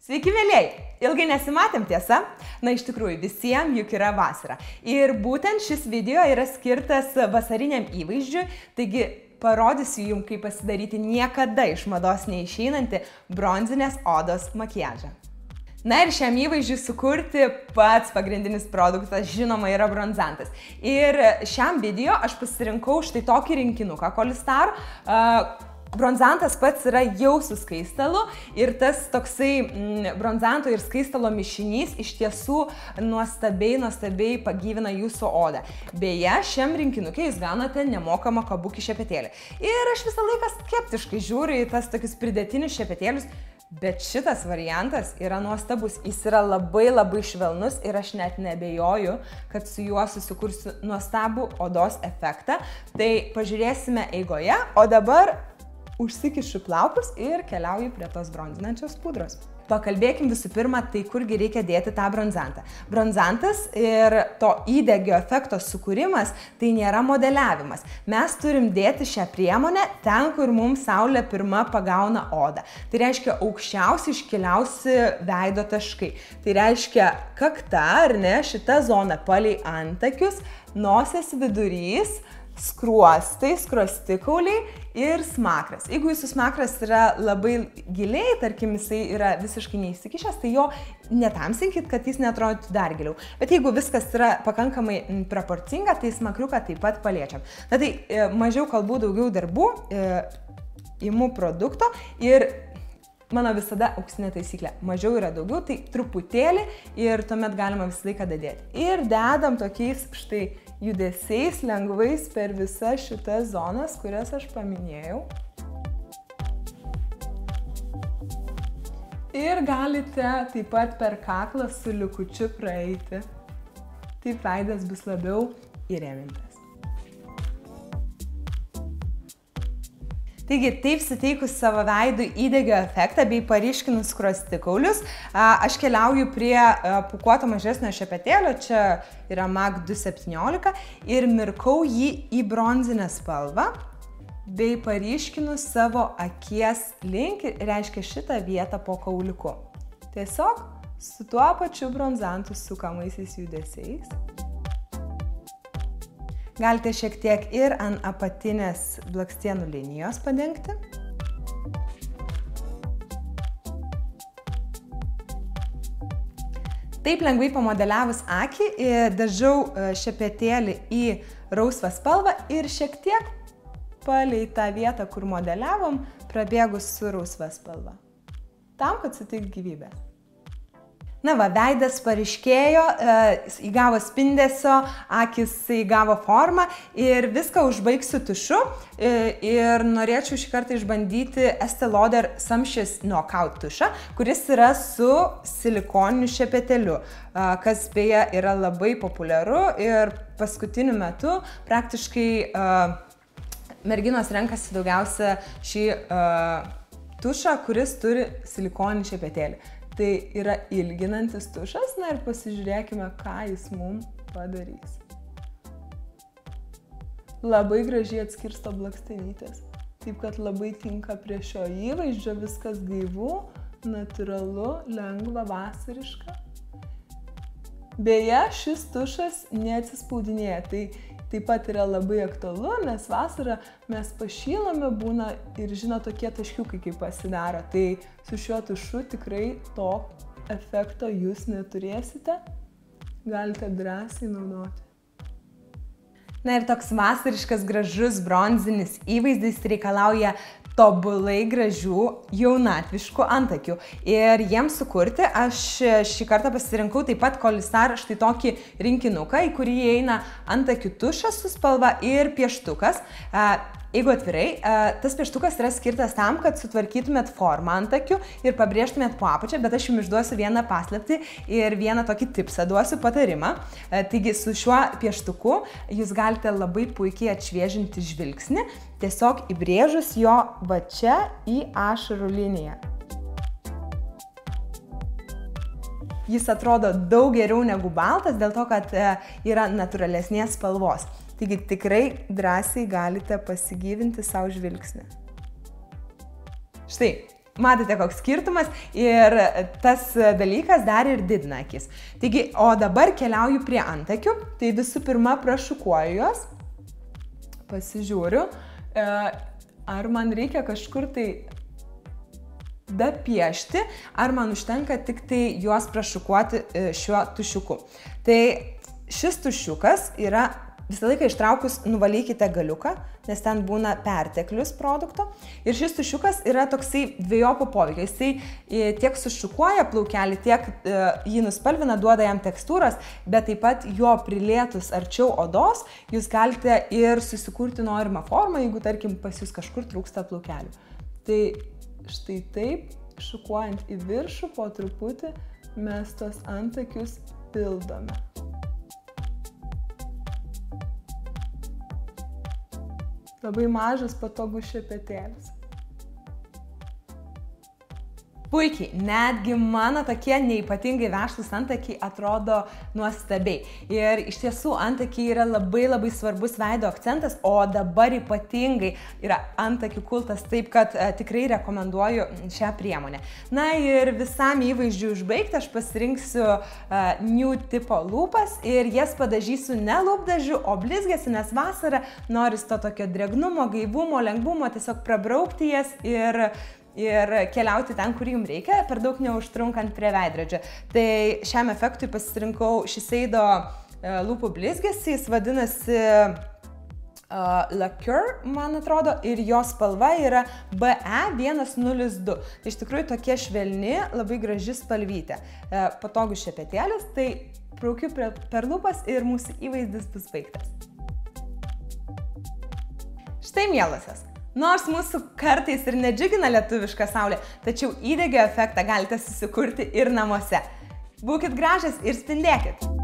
Sveiki, mėlyjei! Ilgai nesimatėm, tiesa? Na, iš tikrųjų, visiems juk yra vasara. Ir būtent šis video yra skirtas vasariniam įvaizdžiui, taigi parodysiu jums, kaip pasidaryti niekada iš mados neišeinantį bronzinės odos makiažą. Na ir šiam įvaizdžiui sukurti pats pagrindinis produktas, žinoma, yra bronzantas. Ir šiam video aš pasirinkau štai tokį rinkinuką Kolistar. Bronzantas pats yra jau su skaistalu ir tas toksai bronzanto ir skaistalo mišinys iš tiesų nuostabiai pagyvina jūsų odą. Beje, šiam rinkinukė jūs gaunate nemokamą kabukį šepetėlį. Ir aš visą laiką skeptiškai žiūriu į tas tokius pridėtinius šepetėlius, bet šitas variantas yra nuostabus. Jis yra labai švelnus ir aš net neabejoju, kad su juo susikursiu nuostabų odos efektą. Tai pažiūrėsime eigoje, o dabar užsikišu plaukus ir keliauju prie tos bronzinančios pudros. Pakalbėkim visų pirma, tai kurgi reikia dėti tą bronzantą. Bronzantas ir to įdegio efekto sukūrimas tai nėra modeliavimas. Mes turim dėti šią priemonę ten, kur mums saulė pirma pagauna odą. Tai reiškia aukščiausi iškiliausi veido taškai. Tai reiškia kakta, ar ne, šita zona palei antakius, nosies vidurys, skruostai, skruostikauliai ir smakras. Jeigu jūsų smakras yra labai giliai, tarkim, jisai yra visiškai neįsikišęs, tai jo netamsinkit, kad jis neatrodytų dar giliau. Bet jeigu viskas yra pakankamai proporcinga, tai smakriuką taip pat paliečiam. Na tai mažiau kalbų, daugiau darbų, imu produkto ir mano visada auksinė taisyklė. Mažiau yra daugiau, tai truputėlį ir tuomet galima visą laiką dadėti. Ir dedam tokiais štai judesiais lengvais per visas šitas zonas, kurias aš paminėjau. Ir galite taip pat per kaklą su likučiu praeiti. Taip veidas bus labiau įrėmintas. Taigi, taip suteikus savo veidui įdegio efektą bei paryškinus skruostikaulius, aš keliauju prie pūkuoto mažesnio šepetėlio, čia yra MAC 217, ir mirkau jį į bronzinę spalvą, bei paryškinus savo akies link, reiškia šitą vietą po kauliuku. Tiesiog su tuo pačiu bronzantu sukamaisiais judesiais. Galite šiek tiek ir ant apatinės blakstienų linijos padengti. Taip lengvai pamodeliavus akį, dažau šepetėlį į rausvą spalvą ir šiek tiek palei tą vietą, kur modeliavom, prabėgus su rausva spalva. Tam, kad suteikt gyvybę. Na va, veidas paryškėjo, įgavo spindesio, akis įgavo formą ir viską užbaigsiu tušu ir norėčiau šį kartą išbandyti Estee Lauder Sumptuous Knockout tušą, kuris yra su silikoniniu šepetėliu, kas beje yra labai populiaru ir paskutiniu metu praktiškai merginos renkasi daugiausia šį tušą, kuris turi silikoninį šepetėlį. Tai yra ilginantis tušas, na ir pasižiūrėkime, ką jis mums padarys. Labai gražiai atskirsto blakstienytės, taip kad labai tinka prie šio įvaizdžio, viskas gaivu, natūralu, lengva, vasariška. Beje, šis tušas neatsispaudinėja, tai taip pat yra labai aktualu, nes vasarą mes pašylame, būna ir žino tokie taškiukai, kaip pasidaro. Tai su šiuo tušu tikrai to efekto jūs neturėsite, galite drąsiai naudoti. Na ir toks vasariškas gražus bronzinis įvaizdis reikalauja tobulai gražių jaunatviškų antakių. Ir jiems sukurti aš šį kartą pasirinkau taip pat Kolistar štai tokį rinkinuką, į kurį įeina antakių tušas su spalva ir pieštukas. Jeigu atvirai, tas pieštukas yra skirtas tam, kad sutvarkytumėt formą antakių ir pabrėžtumėt po apačią, bet aš jums išduosiu vieną paslaptį ir vieną tokį tipsą duosiu patarimą. Taigi su šiuo pieštuku jūs galite labai puikiai atšviežinti žvilgsnį, tiesiog įbrėžus jo va čia į ašarų liniją. Jis atrodo daug geriau negu baltas, dėl to, kad yra natūralesnės spalvos. Taigi tikrai drąsiai galite pasigyvinti savo žvilgsnį. Štai, Matote, koks skirtumas ir tas dalykas dar ir didina akis. Taigi, o dabar keliauju prie antakių. Tai visų pirma prašukuoju juos. Pasižiūriu, ar man reikia kažkur tai dapiešti, ar man užtenka tik tai juos prašukuoti šiuo tušiuku. Tai šis tušiukas yra visą laiką ištraukus nuvalykite galiuką, nes ten būna perteklius produkto. Ir šis tušiukas yra toksai dviejopo poveikio. Jisai tiek sušukuoja plaukelį, tiek jį nuspalvina, duoda jam tekstūros, bet taip pat jo prilietus arčiau odos, jūs galite ir susikurti norimą formą, jeigu tarkim pas jūs kažkur trūksta plaukelių. Tai štai taip, šukuojant į viršų, po truputį mes tos antakius pildome. Labai mažas patogus šepetėlis. Puikiai, netgi mano tokie neypatingai vešlūs antakiai atrodo nuostabiai. Ir iš tiesų antakiai yra labai svarbus veido akcentas, o dabar ypatingai yra antakių kultas, taip kad tikrai rekomenduoju šią priemonę. Na ir visam įvaizdžiui užbaigti aš pasirinksiu nude tipo lūpas ir jas padažysiu ne lūpdažiu, o blizgesiu, nes vasarą noris to tokio drėgnumo, gaivumo, lengvumo, tiesiog prabraukti jas ir keliauti ten, kur jums reikia, per daug neužtrunkant prie veidrodžio. Tai šiam efektui pasirinkau Shiseido lūpų blizgesį, jis vadinasi Lacquer, man atrodo, ir jo spalva yra BE102. Tai iš tikrųjų tokia švelni, labai graži spalvytė. Patogus šepetėlis, tai braukiu per lūpas ir mūsų įvaizdis bus baigtas. Štai mielosios. Nors mūsų kartais ir nedžiugina lietuviška saulė, tačiau įdegio efektą galite susikurti ir namuose. Būkit gražios ir spindėkit!